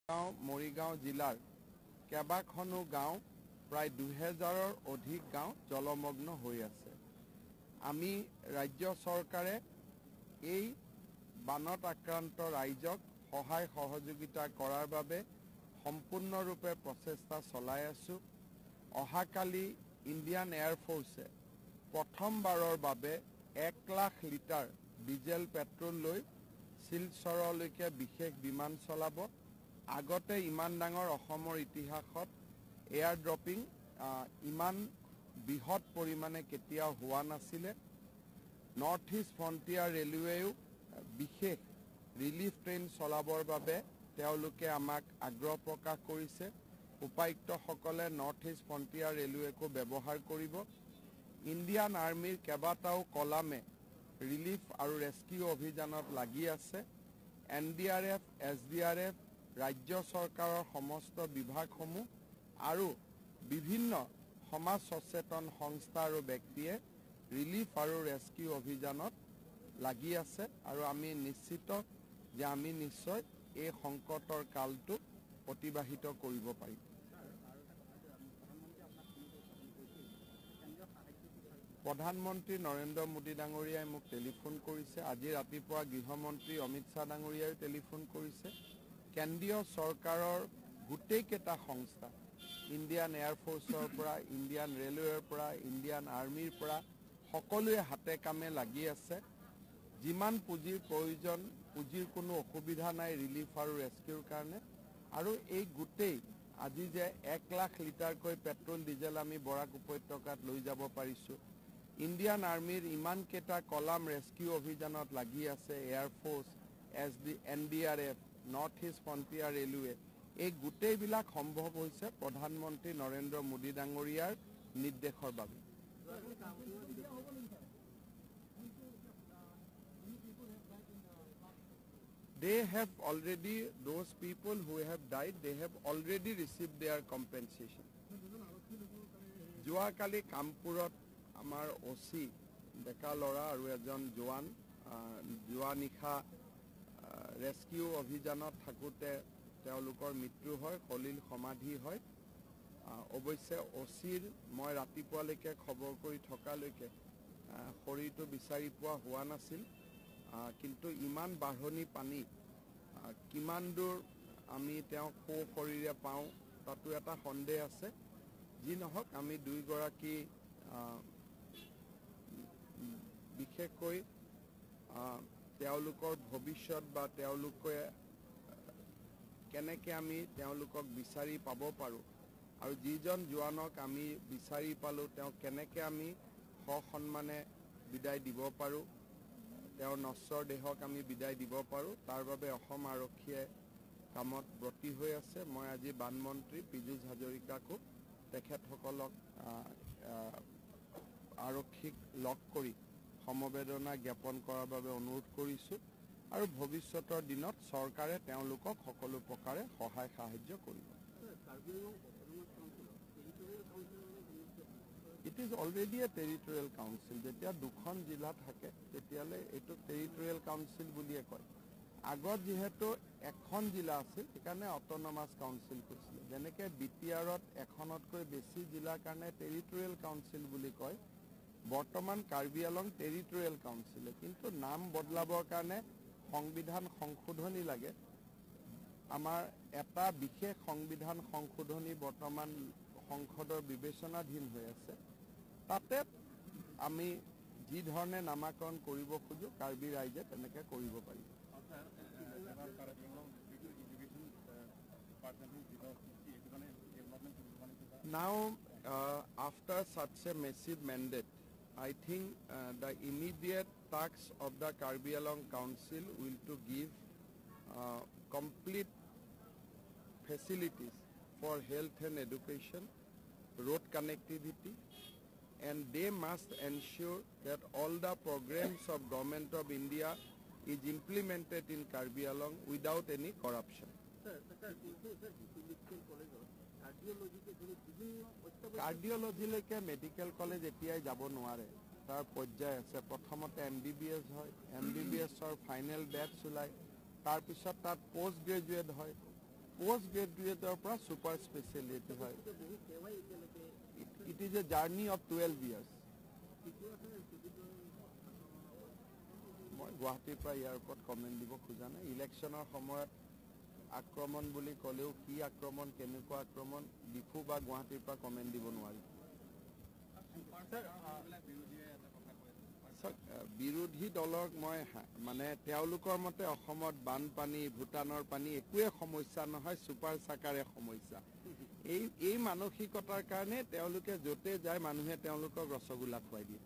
गाँव मरिगाँव जिलार केबाखनो गाँव प्राय 2000 अधिक गाँव जलमग्न হৈ আছে। आमी राज्य सरकारे এই বানত আক্ৰান্ত ৰাইজক সহায় সহযোগিতা কৰাৰ বাবে সম্পূৰ্ণৰূপে প্ৰচেষ্টা চলাই আছো। অহাকালি ইণ্ডিয়ান এয়াৰ ফোৰ্সে প্ৰথমবাৰৰ বাবে 1 লাখ লিটাৰ ডিজেল পেট্ৰল লৈ শিলচৰলৈকে বিশেষ বিমান চলাব। আগতে ইমান ডাঙৰ অসমৰ ইতিহাসত এয়াৰ ড্ৰপিং ইমান বৃহৎ পৰিমাণে কেতিয়াও হোৱা নাছিলে। নৰ্থ ইষ্ট ফ্ৰণ্টিয়াৰ ৰেলৱেও বিশেষ ৰিলিফ ট্ৰেইন চলাবৰ বাবে তেওঁলোকে আমাক আগ্ৰহ প্ৰকাশ কৰিছে। উপায়ুক্তসকলে নৰ্থ ইষ্ট ফ্ৰণ্টিয়াৰ ৰেলৱেকো ব্যৱহাৰ কৰিব। ইণ্ডিয়ান আৰ্মিৰ কেইবাটাও কলামে ৰিলিফ আৰু ৰেস্কিউ অভিযানত লাগি আছে। NDRF, SDRF, राज्य सरकारों समस्त विभागসমূह और विभिन्न समाज सचेतन संस्था और व्यक्तिये रिलीफ और रेस्क्यू अभियान लगी आछे और आमी निश्चित जे आमी निश्चय এই সংকটৰ কালটো অতিবাহিত কৰিব পাৰিম। प्रधानमंत्री नरेंद्र मोदी डांगरियाय मुक टेलिफोन करिছে। আজি ৰাতিপুৱা गृहमंत्री अमित शाह डांगरियाय टेलिफोन करिছে। केंद्रीय सरकारों गोटेकेटा संस्था इंडियन एयर फोर्सर परा इंडियन रेलवेर परा इंडियन आर्मीर परा सकलोए हाथे कामे लगी आछे। जिमान पुंजिर प्रयोजन पुंजिर कोनो असुविधा नाई रिलीफ और रेस्क्यूर कारणे आरो এই गोटे আজি जे 1 लाख लिटारকৈ पेट्रोल डिजेल आमी बराक उपत्यकात লৈ যাব পাৰিছো। इंडियन आर्मीर इमान केटा कलाम रेस्क्यू अभियानत लगी आछे। Air force, NDRF, north east frontier railway এই গোটেইবিলাক সম্ভৱ হৈছে प्रधानमंत्री नरेंद्र मोदी डांगरियार निर्देशर বাবে। They have already, those people who have died, they have already received their compensation. যোৱাকালি কামপুৰত আমাৰ OC ডেকা লৰা আৰু এজন জোৱান যোৱা নিশা रेस्क्यू अभियानत थाकोते তেওঁলোকৰ মৃত্যু হয়, খলিল সমাধি হয়। অৱশ্যে OCৰ মই ৰাতিপুৱালৈকে খবৰ কৰি থকালৈকে শৰীৰটো বিচাৰি পোৱা হোৱা নাছিল। কিন্তু ইমান বাঢ়নি পানী কিমান দূৰ আমি তেওঁ শৰীৰে পাওঁ তাতো এটা সন্দেহ আছে। যি নহওক আমি দুইগৰাকী বিশেষকৈ তেওঁলোকৰ ভৱিষ্যত বা তেওঁলোকে কেনেকৈ আমি তেওঁলোকক বিচাৰি পাব পাৰোঁ আৰু যিজন জোৱানক আমি বিচাৰি পালোঁ তেওঁ কেনেকৈ আমি সন্মানে বিদায় দিব পাৰোঁ, তেওঁৰ নশ্বৰ দেহক আমি বিদায় দিব পাৰোঁ, তাৰ বাবে অসম আৰক্ষীয়ে কামত ব্ৰতী হৈ আছে। মই আজি বানমন্ত্ৰী পীযুষ হাজৰিকাকো তেখেতসকলক আৰক্ষীক লগ কৰি সমবেদনা জ্ঞাপন কৰাৰ বাবে অনুৰোধ কৰিছোঁ আৰু ভৱিষ্যতৰ দিনত চৰকাৰে তেওঁলোকক সকলো প্ৰকাৰে সহায় সাহায্য কৰিব। It is already a territorial council. যেতিয়া দুখন জিলা থাকে তেতিয়ালে এটো টেৰিটৰিয়েল কাউন্সিল বুলিয়ে কয়। আগত যেহেতু এখন জিলা আছিল সেইকাৰণে অটনমাস কাউন্সিল কৈছিল। যেনেকৈ বিটিআৰত এখনতকৈ বেছি জিলাৰ কাৰণে টেৰিটৰিয়েল কাউন্সিল বুলি কয়। বৰ্তমান কাৰ্বি আলং টেৰিটৰিয়েল কাউন্সিলে কিন্তু নাম বদলাবৰ কাৰণে সংবিধান সংশোধনী লাগে। আমাৰ এটা বিশেষ সংবিধান সংশোধনী বৰ্তমান সংসদৰ বিবেচনাধীন হৈ আছে। তাতে আমি যি ধৰণে নামাকৰণ কৰিব খোজো কাৰ্বি ৰাইজে তেনেকৈ কৰিব পাৰিব। Now, after such a massive mandate, I think the immediate task of the Karbi Anglong Council will to give complete facilities for health and education, road connectivity, and they must ensure that all the programs of Government of India is implemented in Karbi Anglong without any corruption. কাৰ্ডিঅলজিলৈকে medical college এতিয়াই যাব নোৱাৰে, তাৰ পৰ্যায় আছে। প্ৰথমতে MBBS হয়, MBBSৰ final batch ওলায়, তাৰ পিছত তাত পোষ্ট গ্ৰেজুৱেট হয়, পোষ্ট গ্ৰেজুৱেটৰ পৰা ছুপাৰ স্পেচিয়েলিটি হয় it is a journey of 12 years মই গুৱাহাটীৰ পৰা ইয়াৰ ওপৰত কমেণ্ট দিব খোজা নাই ইলেকশ্যনৰ সময়ত আক্ৰমণ বুলি ক'লেও কি আক্ৰমণ কেনেকুৱা আক্ৰমণ ডিফু বা গুৱাহাটীৰ পৰা কমেণ্ট দিব নোৱাৰি বিৰোধী দলক মই মানে তেওঁলোকৰ মতে অসমত বানপানী ভূটানৰ পানী একোৱে সমস্যা নহয় ছুপাৰ চাকাৰে সমস্যা এই মানসিকতাৰ কাৰণে তেওঁলোকে য'তে যায় মানুহে তেওঁলোকক ৰসগোল্লা খুৱাই দিয়ে